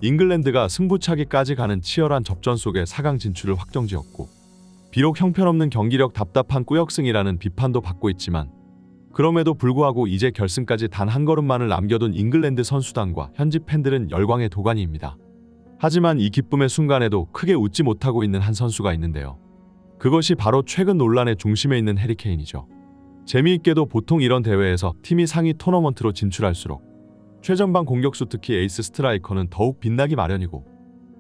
잉글랜드가 승부차기까지 가는 치열한 접전 속에 4강 진출을 확정지었고, 비록 형편없는 경기력 답답한 꾸역승이라는 비판도 받고 있지만 그럼에도 불구하고 이제 결승까지 단 한 걸음만을 남겨둔 잉글랜드 선수단과 현지 팬들은 열광의 도가니입니다. 하지만 이 기쁨의 순간에도 크게 웃지 못하고 있는 한 선수가 있는데요. 그것이 바로 최근 논란의 중심에 있는 해리 케인이죠. 재미있게도 보통 이런 대회에서 팀이 상위 토너먼트로 진출할수록 최전방 공격수, 특히 에이스 스트라이커는 더욱 빛나기 마련이고,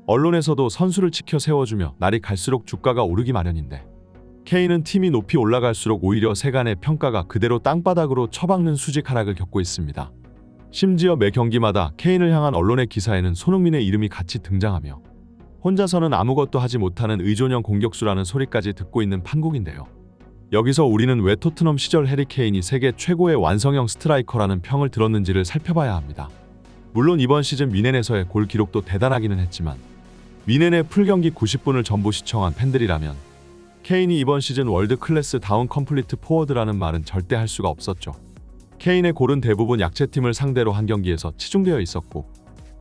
언론에서도 선수를 치켜 세워주며 날이 갈수록 주가가 오르기 마련인데, 케인은 팀이 높이 올라갈수록 오히려 세간의 평가가 그대로 땅바닥으로 처박는 수직 하락을 겪고 있습니다. 심지어 매 경기마다 케인을 향한 언론의 기사에는 손흥민의 이름이 같이 등장하며 혼자서는 아무것도 하지 못하는 의존형 공격수라는 소리까지 듣고 있는 판국인데요. 여기서 우리는 왜 토트넘 시절 해리 케인이 세계 최고의 완성형 스트라이커라는 평을 들었는지를 살펴봐야 합니다. 물론 이번 시즌 미넨에서의 골 기록도 대단하기는 했지만, 미넨의 풀경기 90분을 전부 시청한 팬들이라면 케인이 이번 시즌 월드 클래스 다운 컴플리트 포워드라는 말은 절대 할 수가 없었죠. 케인의 골은 대부분 약체팀을 상대로 한 경기에서 치중되어 있었고,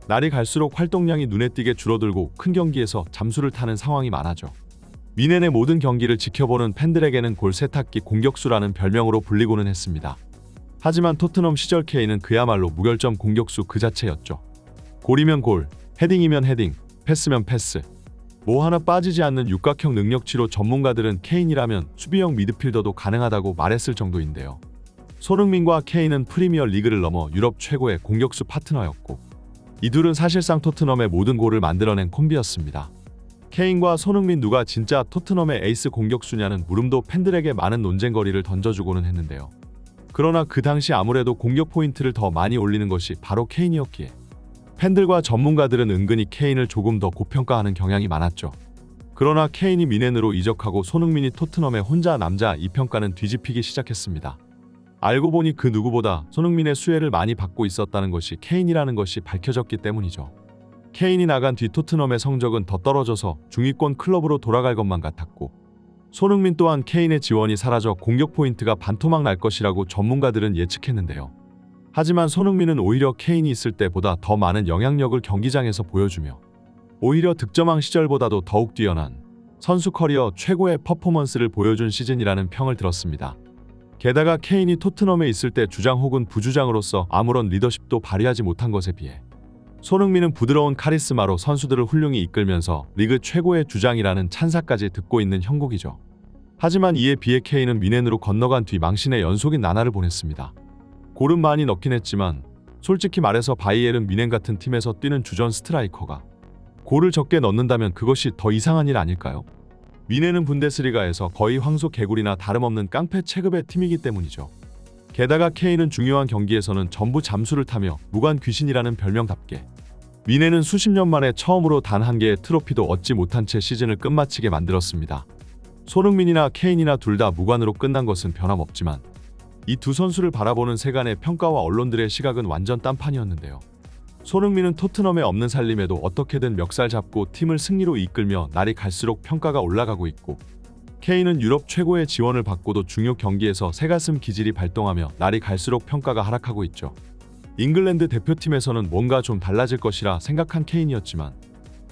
날이 갈수록 활동량이 눈에 띄게 줄어들고 큰 경기에서 잠수를 타는 상황이 많아져 미넨의 모든 경기를 지켜보는 팬들에게는 골 세탁기 공격수라는 별명으로 불리고는 했습니다. 하지만 토트넘 시절 케인은 그야말로 무결점 공격수 그 자체였죠. 골이면 골, 헤딩이면 헤딩, 패스면 패스, 뭐 하나 빠지지 않는 육각형 능력치로 전문가들은 케인이라면 수비형 미드필더도 가능하다고 말했을 정도인데요. 손흥민과 케인은 프리미어 리그를 넘어 유럽 최고의 공격수 파트너였고, 이 둘은 사실상 토트넘의 모든 골을 만들어낸 콤비였습니다. 케인과 손흥민 누가 진짜 토트넘의 에이스 공격수냐는 물음도 팬들에게 많은 논쟁거리를 던져주고는 했는데요. 그러나 그 당시 아무래도 공격 포인트를 더 많이 올리는 것이 바로 케인이었기에 팬들과 전문가들은 은근히 케인을 조금 더 고평가하는 경향이 많았죠. 그러나 케인이 미넨으로 이적하고 손흥민이 토트넘의 혼자 남자, 이 평가는 뒤집히기 시작했습니다. 알고 보니 그 누구보다 손흥민의 수혜를 많이 받고 있었다는 것이 케인이라는 것이 밝혀졌기 때문이죠. 케인이 나간 뒤 토트넘의 성적은 더 떨어져서 중위권 클럽으로 돌아갈 것만 같았고, 손흥민 또한 케인의 지원이 사라져 공격 포인트가 반토막 날 것이라고 전문가들은 예측했는데요. 하지만 손흥민은 오히려 케인이 있을 때보다 더 많은 영향력을 경기장에서 보여주며 오히려 득점왕 시절보다도 더욱 뛰어난 선수 커리어 최고의 퍼포먼스를 보여준 시즌이라는 평을 들었습니다. 게다가 케인이 토트넘에 있을 때 주장 혹은 부주장으로서 아무런 리더십도 발휘하지 못한 것에 비해 손흥민은 부드러운 카리스마로 선수들을 훌륭히 이끌면서 리그 최고의 주장이라는 찬사까지 듣고 있는 형국이죠. 하지만 이에 비해 케인은 미넨으로 건너간 뒤 망신의 연속인 나날을 보냈습니다. 골은 많이 넣긴 했지만 솔직히 말해서 바이에른 미넨 같은 팀에서 뛰는 주전 스트라이커가 골을 적게 넣는다면 그것이 더 이상한 일 아닐까요? 미넨은 분데스리가에서 거의 황소 개구리나 다름없는 깡패 체급의 팀이기 때문이죠. 게다가 케인은 중요한 경기에서는 전부 잠수를 타며 무관 귀신이라는 별명답게 미넨은 수십 년 만에 처음으로 단 한 개의 트로피도 얻지 못한 채 시즌을 끝마치게 만들었습니다. 손흥민이나 케인이나 둘 다 무관으로 끝난 것은 변함없지만 이 두 선수를 바라보는 세간의 평가와 언론들의 시각은 완전 딴판이었는데요. 손흥민은 토트넘에 없는 살림에도 어떻게든 멱살 잡고 팀을 승리로 이끌며 날이 갈수록 평가가 올라가고 있고, 케인은 유럽 최고의 지원을 받고도 중요 경기에서 새가슴 기질이 발동하며 날이 갈수록 평가가 하락하고 있죠. 잉글랜드 대표팀에서는 뭔가 좀 달라질 것이라 생각한 케인이었지만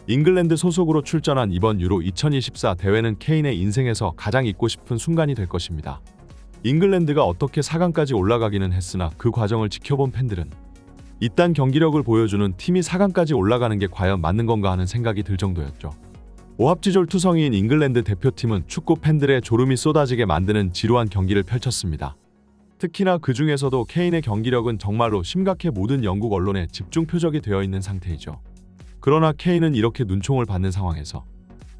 잉글랜드 소속으로 출전한 이번 유로 2024 대회는 케인의 인생에서 가장 잊고 싶은 순간이 될 것입니다. 잉글랜드가 어떻게 4강까지 올라가기는 했으나 그 과정을 지켜본 팬들은 이딴 경기력을 보여주는 팀이 4강까지 올라가는 게 과연 맞는 건가 하는 생각이 들 정도였죠. 오합지졸투성이인 잉글랜드 대표팀은 축구 팬들의 졸음이 쏟아지게 만드는 지루한 경기를 펼쳤습니다. 특히나 그 중에서도 케인의 경기력은 정말로 심각해 모든 영국 언론의 집중 표적이 되어 있는 상태이죠. 그러나 케인은 이렇게 눈총을 받는 상황에서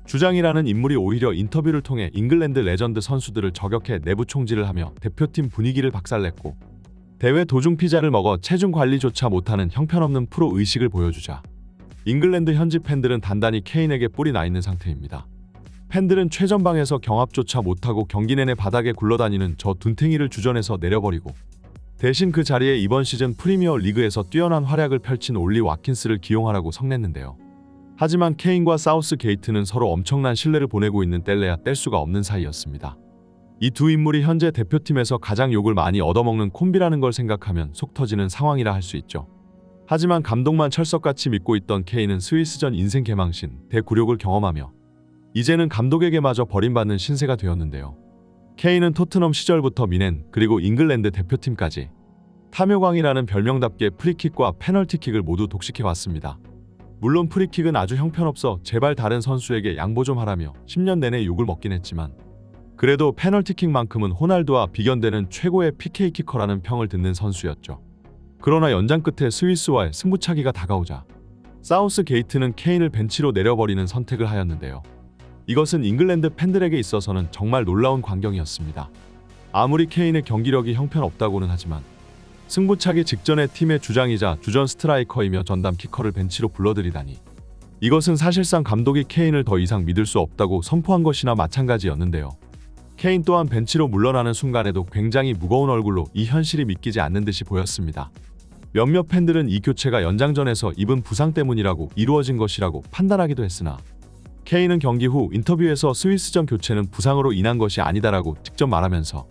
주장이라는 인물이 오히려 인터뷰를 통해 잉글랜드 레전드 선수들을 저격해 내부 총질을 하며 대표팀 분위기를 박살냈고, 대회 도중 피자를 먹어 체중 관리조차 못하는 형편없는 프로 의식을 보여주자 잉글랜드 현지 팬들은 단단히 케인에게 뿔이 나 있는 상태입니다. 팬들은 최전방에서 경합조차 못하고 경기 내내 바닥에 굴러다니는 저 둔탱이를 주전에서 내려버리고 대신 그 자리에 이번 시즌 프리미어 리그에서 뛰어난 활약을 펼친 올리 와킨스를 기용하라고 성냈는데요. 하지만 케인과 사우스게이트는 서로 엄청난 신뢰를 보내고 있는 뗄래야 뗄 수가 없는 사이였습니다. 이 두 인물이 현재 대표팀에서 가장 욕을 많이 얻어먹는 콤비라는 걸 생각하면 속 터지는 상황이라 할 수 있죠. 하지만 감독만 철석같이 믿고 있던 케인은 스위스전 인생 개망신 대굴욕을 경험하며 이제는 감독에게마저 버림받는 신세가 되었는데요. 케인은 토트넘 시절부터 미넨 그리고 잉글랜드 대표팀까지 탐욕왕이라는 별명답게 프리킥과 페널티킥을 모두 독식해왔습니다. 물론 프리킥은 아주 형편없어 제발 다른 선수에게 양보 좀 하라며 10년 내내 욕을 먹긴 했지만 그래도 페널티킥만큼은 호날두와 비견되는 최고의 PK 키커라는 평을 듣는 선수였죠. 그러나 연장 끝에 스위스와의 승부차기가 다가오자 사우스 게이트는 케인을 벤치로 내려버리는 선택을 하였는데요. 이것은 잉글랜드 팬들에게 있어서는 정말 놀라운 광경이었습니다. 아무리 케인의 경기력이 형편없다고는 하지만 승부차기 직전에 팀의 주장이자 주전 스트라이커이며 전담 키커를 벤치로 불러들이다니 이것은 사실상 감독이 케인을 더 이상 믿을 수 없다고 선포한 것이나 마찬가지였는데요. 케인 또한 벤치로 물러나는 순간에도 굉장히 무거운 얼굴로 이 현실이 믿기지 않는 듯이 보였습니다. 몇몇 팬들은 이 교체가 연장전에서 입은 부상 때문이라고 이루어진 것이라고 판단하기도 했으나 케인은 경기 후 인터뷰에서 스위스전 교체는 부상으로 인한 것이 아니다라고 직접 말하면서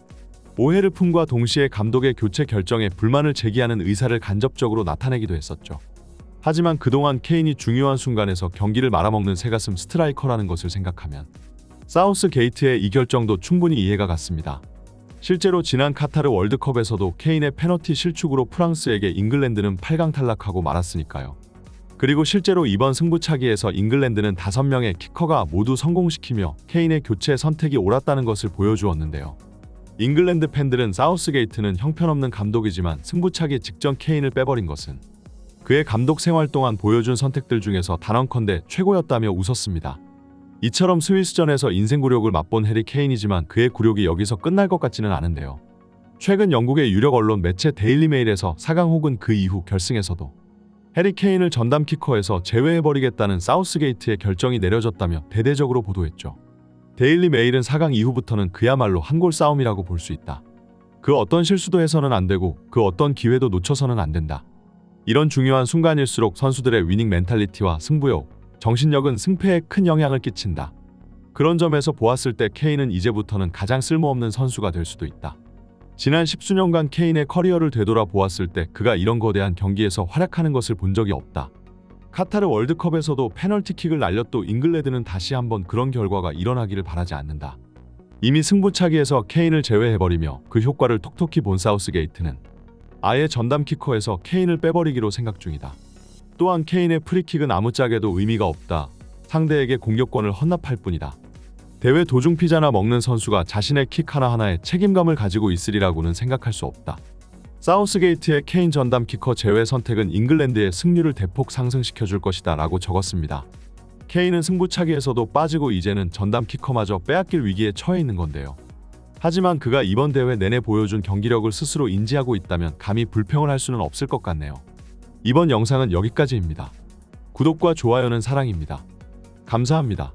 오해를 품과 동시에 감독의 교체 결정에 불만을 제기하는 의사를 간접적으로 나타내기도 했었죠. 하지만 그동안 케인이 중요한 순간에서 경기를 말아먹는 새가슴 스트라이커라는 것을 생각하면 사우스 게이트의 이 결정도 충분히 이해가 갔습니다. 실제로 지난 카타르 월드컵에서도 케인의 페널티 실축으로 프랑스에게 잉글랜드는 8강 탈락하고 말았으니까요. 그리고 실제로 이번 승부차기에서 잉글랜드는 5명의 키커가 모두 성공시키며 케인의 교체 선택이 옳았다는 것을 보여주었는데요. 잉글랜드 팬들은 사우스게이트는 형편없는 감독이지만 승부차기 직전 케인을 빼버린 것은 그의 감독 생활 동안 보여준 선택들 중에서 단언컨대 최고였다며 웃었습니다. 이처럼 스위스전에서 인생 굴욕을 맛본 해리 케인이지만 그의 굴욕이 여기서 끝날 것 같지는 않은데요. 최근 영국의 유력 언론 매체 데일리 메일에서 4강 혹은 그 이후 결승에서도 해리 케인을 전담 키커에서 제외해버리겠다는 사우스게이트의 결정이 내려졌다며 대대적으로 보도했죠. 데일리 메일은 4강 이후부터는 그야말로 한골 싸움이라고 볼 수 있다. 그 어떤 실수도 해서는 안 되고 그 어떤 기회도 놓쳐서는 안 된다. 이런 중요한 순간일수록 선수들의 위닝 멘탈리티와 승부욕, 정신력은 승패에 큰 영향을 끼친다. 그런 점에서 보았을 때 케인은 이제부터는 가장 쓸모없는 선수가 될 수도 있다. 지난 10수년간 케인의 커리어를 되돌아 보았을 때 그가 이런 거대한 경기에서 활약하는 것을 본 적이 없다. 카타르 월드컵에서도 페널티킥을 날렸도 잉글랜드는 다시 한번 그런 결과가 일어나기를 바라지 않는다. 이미 승부차기에서 케인을 제외해버리며 그 효과를 톡톡히 본 사우스게이트는 아예 전담 키커에서 케인을 빼버리기로 생각 중이다. 또한 케인의 프리킥은 아무짝에도 의미가 없다. 상대에게 공격권을 헌납할 뿐이다. 대회 도중 피자나 먹는 선수가 자신의 킥 하나하나에 책임감을 가지고 있으리라고는 생각할 수 없다. 사우스게이트의 케인 전담 키커 제외 선택은 잉글랜드의 승률을 대폭 상승시켜줄 것이다 라고 적었습니다. 케인은 승부차기에서도 빠지고 이제는 전담 키커마저 빼앗길 위기에 처해 있는 건데요. 하지만 그가 이번 대회 내내 보여준 경기력을 스스로 인지하고 있다면 감히 불평을 할 수는 없을 것 같네요. 이번 영상은 여기까지입니다. 구독과 좋아요는 사랑입니다. 감사합니다.